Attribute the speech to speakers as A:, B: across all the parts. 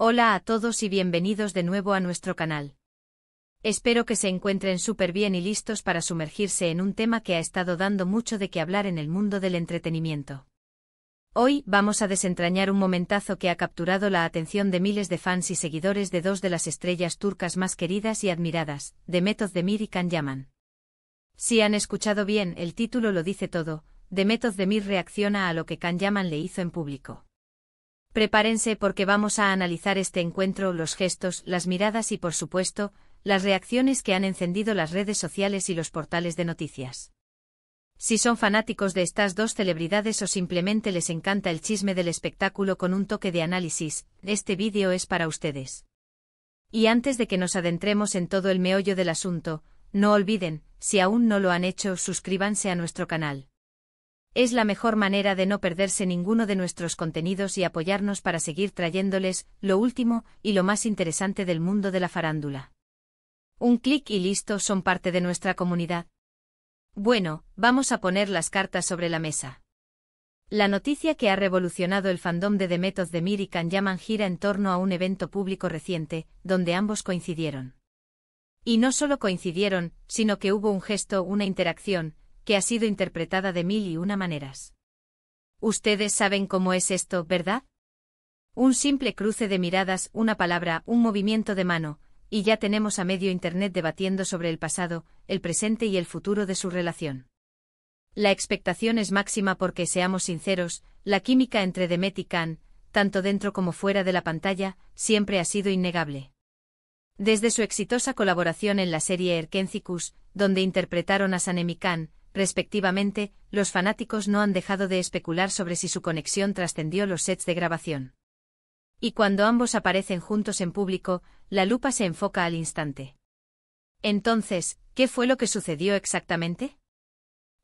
A: Hola a todos y bienvenidos de nuevo a nuestro canal. Espero que se encuentren súper bien y listos para sumergirse en un tema que ha estado dando mucho de qué hablar en el mundo del entretenimiento. Hoy vamos a desentrañar un momentazo que ha capturado la atención de miles de fans y seguidores de dos de las estrellas turcas más queridas y admiradas, Demet Özdemir y Can Yaman. Si han escuchado bien, el título lo dice todo. Demet Özdemir reacciona a lo que Can Yaman le hizo en público. Prepárense porque vamos a analizar este encuentro, los gestos, las miradas y por supuesto, las reacciones que han encendido las redes sociales y los portales de noticias. Si son fanáticos de estas dos celebridades o simplemente les encanta el chisme del espectáculo con un toque de análisis, este vídeo es para ustedes. Y antes de que nos adentremos en todo el meollo del asunto, no olviden, si aún no lo han hecho, suscríbanse a nuestro canal. Es la mejor manera de no perderse ninguno de nuestros contenidos y apoyarnos para seguir trayéndoles lo último y lo más interesante del mundo de la farándula. Un clic y listo, son parte de nuestra comunidad. Bueno, vamos a poner las cartas sobre la mesa. La noticia que ha revolucionado el fandom de Demet Özdemir y Can Yaman gira en torno a un evento público reciente, donde ambos coincidieron. Y no solo coincidieron, sino que hubo un gesto, una interacción, que ha sido interpretada de mil y una maneras. Ustedes saben cómo es esto, ¿verdad? Un simple cruce de miradas, una palabra, un movimiento de mano, y ya tenemos a medio internet debatiendo sobre el pasado, el presente y el futuro de su relación. La expectación es máxima porque, seamos sinceros, la química entre Demet y Can, tanto dentro como fuera de la pantalla, siempre ha sido innegable. Desde su exitosa colaboración en la serie Erkencikus, donde interpretaron a Sanem y Can, respectivamente, los fanáticos no han dejado de especular sobre si su conexión trascendió los sets de grabación. Y cuando ambos aparecen juntos en público, la lupa se enfoca al instante. Entonces, ¿qué fue lo que sucedió exactamente?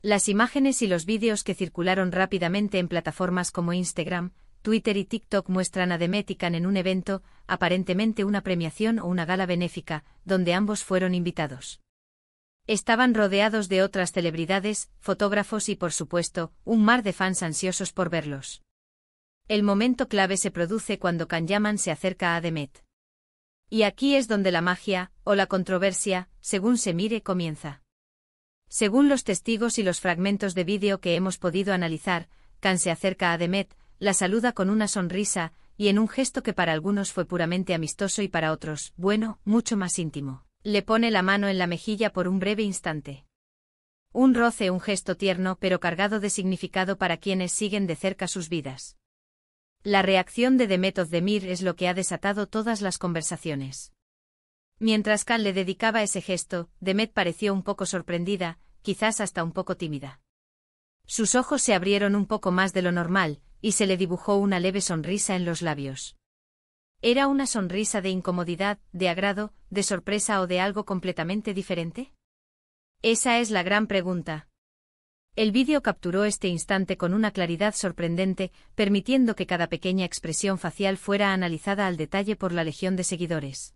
A: Las imágenes y los vídeos que circularon rápidamente en plataformas como Instagram, Twitter y TikTok muestran a Demet y Can en un evento, aparentemente una premiación o una gala benéfica, donde ambos fueron invitados. Estaban rodeados de otras celebridades, fotógrafos y por supuesto, un mar de fans ansiosos por verlos. El momento clave se produce cuando Can Yaman se acerca a Demet. Y aquí es donde la magia, o la controversia, según se mire, comienza. Según los testigos y los fragmentos de vídeo que hemos podido analizar, Can se acerca a Demet, la saluda con una sonrisa, y en un gesto que para algunos fue puramente amistoso y para otros, bueno, mucho más íntimo, le pone la mano en la mejilla por un breve instante. Un roce, un gesto tierno pero cargado de significado para quienes siguen de cerca sus vidas. La reacción de Demet Özdemir es lo que ha desatado todas las conversaciones. Mientras Can le dedicaba ese gesto, Demet pareció un poco sorprendida, quizás hasta un poco tímida. Sus ojos se abrieron un poco más de lo normal, y se le dibujó una leve sonrisa en los labios. ¿Era una sonrisa de incomodidad, de agrado, de sorpresa o de algo completamente diferente? Esa es la gran pregunta. El vídeo capturó este instante con una claridad sorprendente, permitiendo que cada pequeña expresión facial fuera analizada al detalle por la legión de seguidores.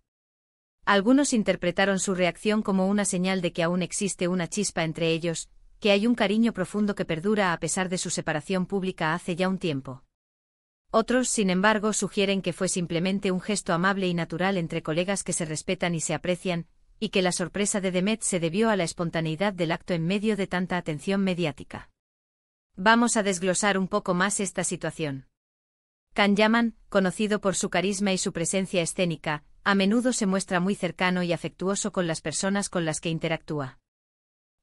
A: Algunos interpretaron su reacción como una señal de que aún existe una chispa entre ellos, que hay un cariño profundo que perdura a pesar de su separación pública hace ya un tiempo. Otros, sin embargo, sugieren que fue simplemente un gesto amable y natural entre colegas que se respetan y se aprecian, y que la sorpresa de Demet se debió a la espontaneidad del acto en medio de tanta atención mediática. Vamos a desglosar un poco más esta situación. Can Yaman, conocido por su carisma y su presencia escénica, a menudo se muestra muy cercano y afectuoso con las personas con las que interactúa.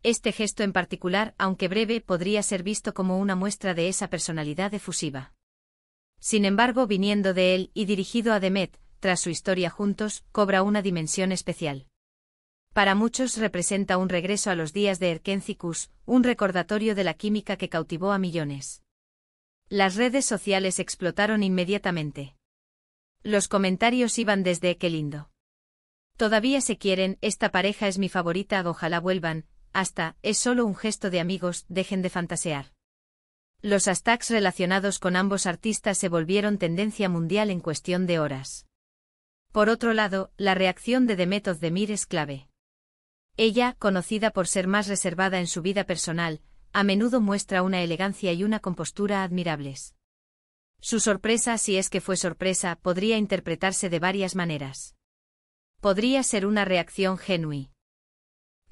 A: Este gesto en particular, aunque breve, podría ser visto como una muestra de esa personalidad efusiva. Sin embargo, viniendo de él y dirigido a Demet, tras su historia juntos, cobra una dimensión especial. Para muchos representa un regreso a los días de Erkencikus, un recordatorio de la química que cautivó a millones. Las redes sociales explotaron inmediatamente. Los comentarios iban desde «qué lindo», «todavía se quieren», «esta pareja es mi favorita», «ojalá vuelvan», hasta «es solo un gesto de amigos, dejen de fantasear». Los hashtags relacionados con ambos artistas se volvieron tendencia mundial en cuestión de horas. Por otro lado, la reacción de Demet Özdemir es clave. Ella, conocida por ser más reservada en su vida personal, a menudo muestra una elegancia y una compostura admirables. Su sorpresa, si es que fue sorpresa, podría interpretarse de varias maneras. Podría ser una reacción genuina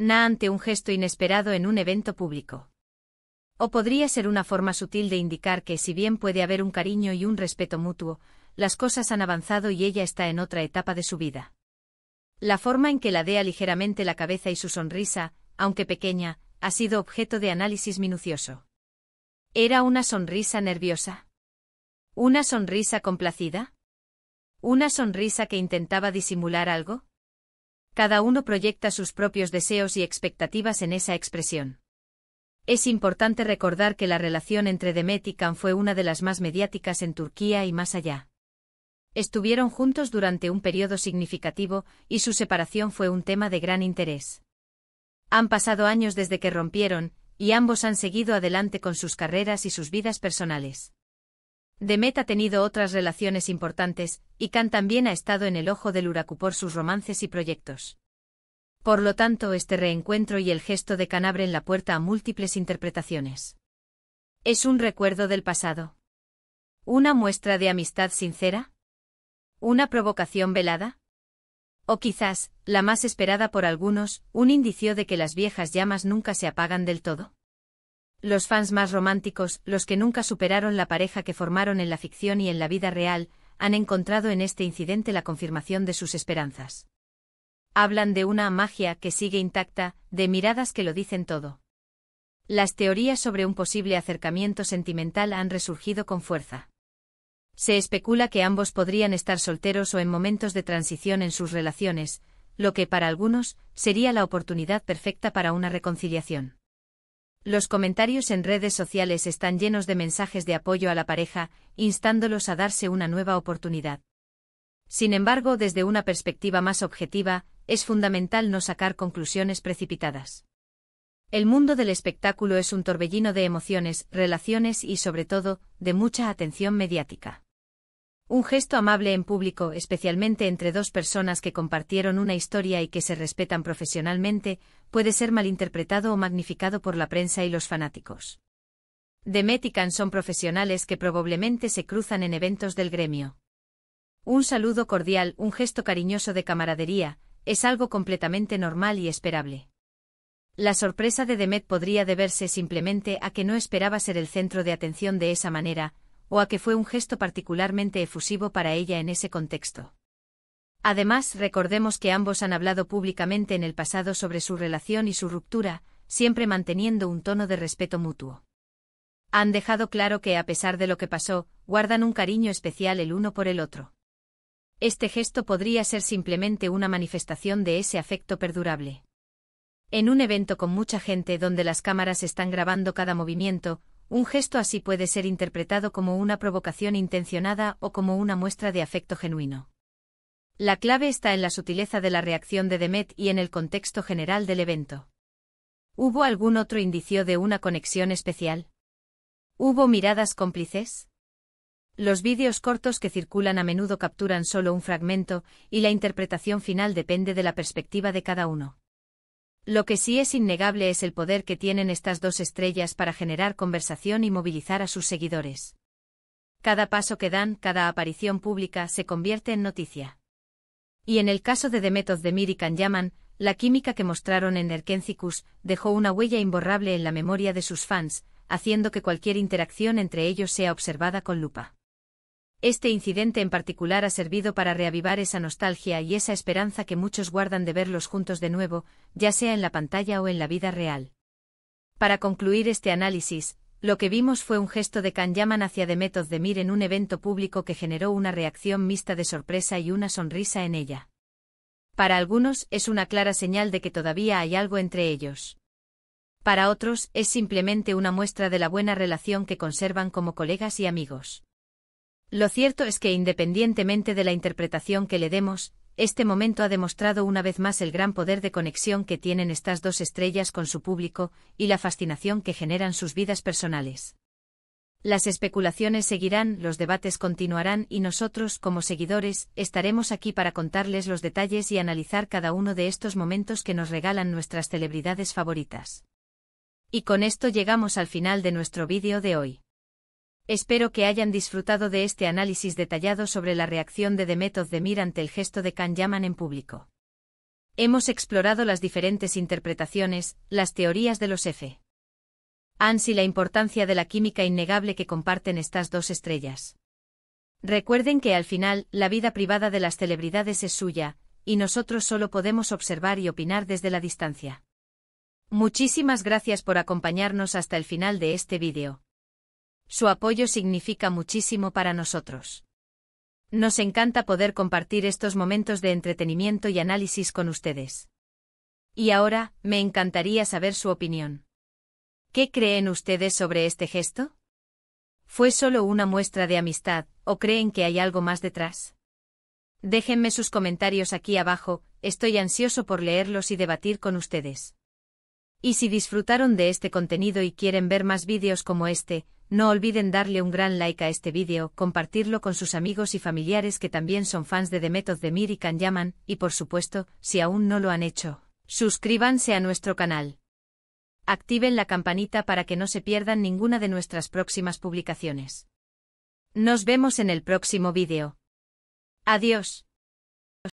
A: ante un gesto inesperado en un evento público. O podría ser una forma sutil de indicar que, si bien puede haber un cariño y un respeto mutuo, las cosas han avanzado y ella está en otra etapa de su vida. La forma en que ladea ligeramente la cabeza y su sonrisa, aunque pequeña, ha sido objeto de análisis minucioso. ¿Era una sonrisa nerviosa? ¿Una sonrisa complacida? ¿Una sonrisa que intentaba disimular algo? Cada uno proyecta sus propios deseos y expectativas en esa expresión. Es importante recordar que la relación entre Demet y Can fue una de las más mediáticas en Turquía y más allá. Estuvieron juntos durante un periodo significativo, y su separación fue un tema de gran interés. Han pasado años desde que rompieron, y ambos han seguido adelante con sus carreras y sus vidas personales. Demet ha tenido otras relaciones importantes, y Can también ha estado en el ojo del huracán por sus romances y proyectos. Por lo tanto, este reencuentro y el gesto de Can abren la puerta a múltiples interpretaciones. ¿Es un recuerdo del pasado? ¿Una muestra de amistad sincera? ¿Una provocación velada? O quizás, la más esperada por algunos, un indicio de que las viejas llamas nunca se apagan del todo. Los fans más románticos, los que nunca superaron la pareja que formaron en la ficción y en la vida real, han encontrado en este incidente la confirmación de sus esperanzas. Hablan de una magia que sigue intacta, de miradas que lo dicen todo. Las teorías sobre un posible acercamiento sentimental han resurgido con fuerza. Se especula que ambos podrían estar solteros o en momentos de transición en sus relaciones, lo que para algunos sería la oportunidad perfecta para una reconciliación. Los comentarios en redes sociales están llenos de mensajes de apoyo a la pareja, instándolos a darse una nueva oportunidad. Sin embargo, desde una perspectiva más objetiva, es fundamental no sacar conclusiones precipitadas. El mundo del espectáculo es un torbellino de emociones, relaciones y, sobre todo, de mucha atención mediática. Un gesto amable en público, especialmente entre dos personas que compartieron una historia y que se respetan profesionalmente, puede ser malinterpretado o magnificado por la prensa y los fanáticos. Demet y Can son profesionales que probablemente se cruzan en eventos del gremio. Un saludo cordial, un gesto cariñoso de camaradería, es algo completamente normal y esperable. La sorpresa de Demet podría deberse simplemente a que no esperaba ser el centro de atención de esa manera, o a que fue un gesto particularmente efusivo para ella en ese contexto. Además, recordemos que ambos han hablado públicamente en el pasado sobre su relación y su ruptura, siempre manteniendo un tono de respeto mutuo. Han dejado claro que, a pesar de lo que pasó, guardan un cariño especial el uno por el otro. Este gesto podría ser simplemente una manifestación de ese afecto perdurable. En un evento con mucha gente donde las cámaras están grabando cada movimiento, un gesto así puede ser interpretado como una provocación intencionada o como una muestra de afecto genuino. La clave está en la sutileza de la reacción de Demet y en el contexto general del evento. ¿Hubo algún otro indicio de una conexión especial? ¿Hubo miradas cómplices? Los vídeos cortos que circulan a menudo capturan solo un fragmento, y la interpretación final depende de la perspectiva de cada uno. Lo que sí es innegable es el poder que tienen estas dos estrellas para generar conversación y movilizar a sus seguidores. Cada paso que dan, cada aparición pública se convierte en noticia. Y en el caso de Demet Özdemir y Can Yaman, la química que mostraron en Erkencikus dejó una huella imborrable en la memoria de sus fans, haciendo que cualquier interacción entre ellos sea observada con lupa. Este incidente en particular ha servido para reavivar esa nostalgia y esa esperanza que muchos guardan de verlos juntos de nuevo, ya sea en la pantalla o en la vida real. Para concluir este análisis, lo que vimos fue un gesto de Can Yaman hacia Demet Özdemir en un evento público que generó una reacción mixta de sorpresa y una sonrisa en ella. Para algunos, es una clara señal de que todavía hay algo entre ellos. Para otros, es simplemente una muestra de la buena relación que conservan como colegas y amigos. Lo cierto es que, independientemente de la interpretación que le demos, este momento ha demostrado una vez más el gran poder de conexión que tienen estas dos estrellas con su público y la fascinación que generan sus vidas personales. Las especulaciones seguirán, los debates continuarán y nosotros, como seguidores, estaremos aquí para contarles los detalles y analizar cada uno de estos momentos que nos regalan nuestras celebridades favoritas. Y con esto llegamos al final de nuestro vídeo de hoy. Espero que hayan disfrutado de este análisis detallado sobre la reacción de Demet Özdemir ante el gesto de Can Yaman en público. Hemos explorado las diferentes interpretaciones, las teorías de los fans y la importancia de la química innegable que comparten estas dos estrellas. Recuerden que al final, la vida privada de las celebridades es suya, y nosotros solo podemos observar y opinar desde la distancia. Muchísimas gracias por acompañarnos hasta el final de este vídeo. Su apoyo significa muchísimo para nosotros. Nos encanta poder compartir estos momentos de entretenimiento y análisis con ustedes. Y ahora, me encantaría saber su opinión. ¿Qué creen ustedes sobre este gesto? ¿Fue solo una muestra de amistad, o creen que hay algo más detrás? Déjenme sus comentarios aquí abajo, estoy ansioso por leerlos y debatir con ustedes. Y si disfrutaron de este contenido y quieren ver más vídeos como este, no olviden darle un gran like a este vídeo, compartirlo con sus amigos y familiares que también son fans de Demet Özdemir y Can Yaman, y por supuesto, si aún no lo han hecho, suscríbanse a nuestro canal. Activen la campanita para que no se pierdan ninguna de nuestras próximas publicaciones. Nos vemos en el próximo vídeo. Adiós.